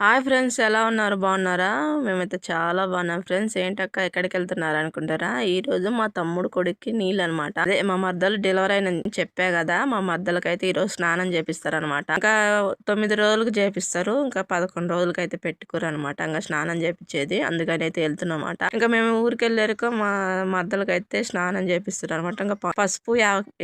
Hi friends, ఎలా ఉన్నారు? బాగున్నారా? మేమైతే చాలా బాగున్నాం ఫ్రెండ్స్. ఏంటక్క ఎక్కడికి వెళ్తున్నారు అనుకుంటారా? ఈ రోజు మా తమ్ముడు కొడుక్కి నీళ్ళు అనమాట. అదే మా మర్దలు డెలివరీ అయిన చెప్పా కదా, మా మర్దలకైతే ఈ రోజు స్నానం చేపిస్తారు అనమాట. ఇంకా 9 రోజులకు చేపిస్తారు, ఇంకా 11 రోజులకి అయితే పెట్టుకోరు అనమాట. ఇంకా స్నానం చేపించేది, అందుకని అయితే వెళ్తున్నమాట. ఇంకా మేము ఊరికి వెళ్ళారుక మా మర్దలకైతే స్నానం చేపిస్తారు అనమాట. ఇంకా పసుపు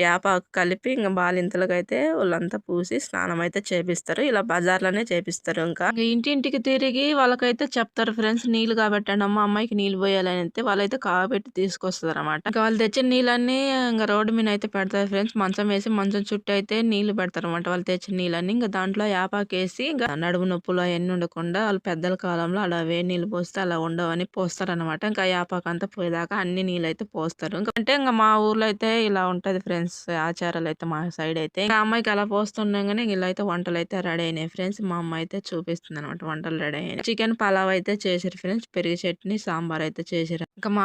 యాపాకు కలిపి ఇంకా బాలింతలకు అయితే వాళ్ళంతా పూసి స్నానం అయితే చేపిస్తారు. ఇలా బజార్లోనే చేపిస్తారు. ఇంకా ఇంటింటికి తిరిగి వాళ్ళకైతే చెప్తారు ఫ్రెండ్స్, నీళ్లు కాబెట్టండి అమ్మ, అమ్మాయికి నీళ్ళు పోయాలని అయితే వాళ్ళైతే కాబెట్టి తీసుకొస్తారు అనమాట. ఇంకా వాళ్ళు తెచ్చిన నీళ్ళన్నీ ఇంకా రోడ్డు మీద అయితే పెడతారు ఫ్రెండ్స్. మంచం వేసి మంచం చుట్టూ అయితే నీళ్లు పెడతారు అనమాట. వాళ్ళు తెచ్చిన నీళ్ళన్నీ ఇంకా దాంట్లో యాపాకేసి ఇంకా నడుము నొప్పులు అవన్నీ ఉండకుండా వాళ్ళు పెద్దల కాలంలో అలా వేడి నీళ్ళు పోస్తే అలా ఉండవని పోస్తారు అనమాట. ఇంకా యాపాకు అంతా పోయేదాకా అన్ని నీళ్ళు అయితే పోస్తారు. ఇంకా అంటే ఇంకా మా ఊర్లో అయితే ఇలా ఉంటది ఫ్రెండ్స్, ఆచారాలు అయితే మా సైడ్ అయితే. ఇంకా అమ్మాయికి అలా పోస్తుండగానే ఇలా అయితే వంటలు అయితే రెడీ అయినాయి ఫ్రెండ్స్. మా అమ్మ అయితే చూపిస్తుంది అనమాట వంటలు రెడీ అయినాయి. చికెన్ పలావ్ అయితే చేసారు ఫ్రెండ్స్, పెరుగు చట్నీ సాంబార్ అయితే చేసారు. ఇంకా మా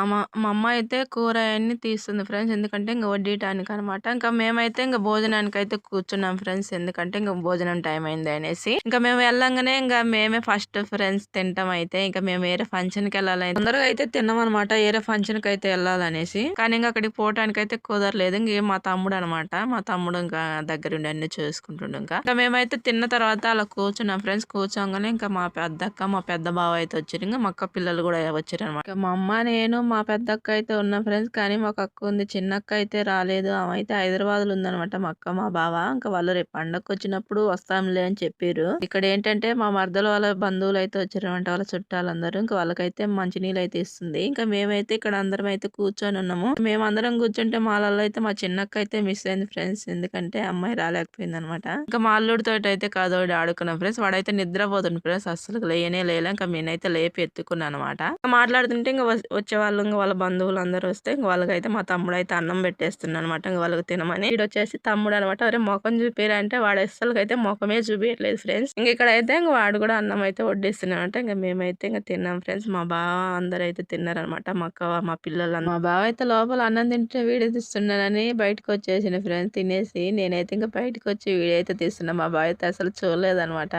అమ్మ అయితే కూర అన్ని తీస్తుంది ఫ్రెండ్స్, ఎందుకంటే ఇంకా వడ్డీయటానికి అనమాట. ఇంకా మేమైతే ఇంకా భోజనానికి అయితే కూర్చున్నాం ఫ్రెండ్స్, ఎందుకంటే ఇంకా భోజనం టైం అయింది అనేసి. ఇంకా మేము వెళ్ళంగానే ఇంకా మేమే ఫస్ట్ ఫ్రెండ్స్ తింటాం. అయితే ఇంకా మేము వేరే ఫంక్షన్ కి వెళ్ళాలి, తొందరగా అయితే తిన్నాం అనమాట, వేరే ఫంక్షన్ కి అయితే వెళ్ళాలనేసి. కానీ ఇంకా అక్కడికి పోవడానికి అయితే కుదరలేదు. ఇంక మా తమ్ముడు అనమాట, మా తమ్ముడు ఇంకా దగ్గరుండి అన్ని చూసుకుంటుండు. ఇంకా మేమైతే తిన్న తర్వాత అలా కూర్చున్నాం ఫ్రెండ్స్. కూర్చోగానే ఇంకా మా పెద్దక్క మా పెద్ద బావ అయితే వచ్చారు. ఇంకా మా అక్క పిల్లలు కూడా వచ్చారు అనమాట. మా అమ్మ నేను మా పెద్దక్క అయితే ఉన్నాం ఫ్రెండ్స్. కానీ మాకు అక్క ఉంది, చిన్నక్క అయితే రాలేదు. ఆమె అయితే హైదరాబాద్ లో ఉందనమాట. మా అక్క మా బావ ఇంకా వాళ్ళు రేపు పండగకి వచ్చినప్పుడు వస్తాంలే అని చెప్పారు. ఇక్కడ ఏంటంటే మా మరదలు వాళ్ళ బంధువులు అయితే వచ్చారనమాట, వాళ్ళ చుట్టాలందరూ. ఇంకా వాళ్ళకైతే మంచినీళ్ళు అయితే ఇస్తుంది. ఇంకా మేమైతే ఇక్కడ అందరం అయితే కూర్చొని ఉన్నాము. మేము అందరం కూర్చుంటే మాలలో అయితే మా చిన్నక్క అయితే మిస్ అయింది ఫ్రెండ్స్, ఎందుకంటే అమ్మాయి రాలేకపోయింది అనమాట. ఇంకా మా అల్లుడితో అయితే కాదు ఆడుకున్నాం ఫ్రెండ్స్. వాడైతే నిద్రపోతుంది ఫ్రెండ్స్, అస్సలు లేయనే లేలే. ఇంకా నేనైతే లేపి ఎత్తుకున్నాను అనమాట. మాట్లాడుతుంటే ఇంకా వచ్చే వాళ్ళు ఇంకా వాళ్ళ బంధువులు అందరూ వస్తే ఇంకా వాళ్ళకైతే మా తమ్ముడు అయితే అన్నం పెట్టేస్తున్నాను అనమాట, ఇంకా వాళ్ళకి తినమని. వీడు వచ్చేసి తమ్ముడు అనమాట. అరే మొఖం చూపిరా అంటే వాడు అస్సలకి అయితే మొఖమే చూపించలేదు ఫ్రెండ్స్. ఇంక ఇక్కడ అయితే ఇంకా వాడు కూడా అన్నం అయితే వడ్డిస్తున్నాడంట. ఇంకా మేమైతే ఇంకా తిన్నాం ఫ్రెండ్స్. మా బావ అందరూ అయితే తిన్నారనమాట, మా అక్క మా పిల్లలు. మా బావ అయితే లోపల అన్నం తింటే వీడియో తీస్తున్నానని బయటకు వచ్చేసిన ఫ్రెండ్స్ తినేసి. నేనైతే ఇంకా బయటకు వచ్చి వీడియో అయితే తీస్తున్నా. మా బావ అయితే అసలు చూడలేదనమాట.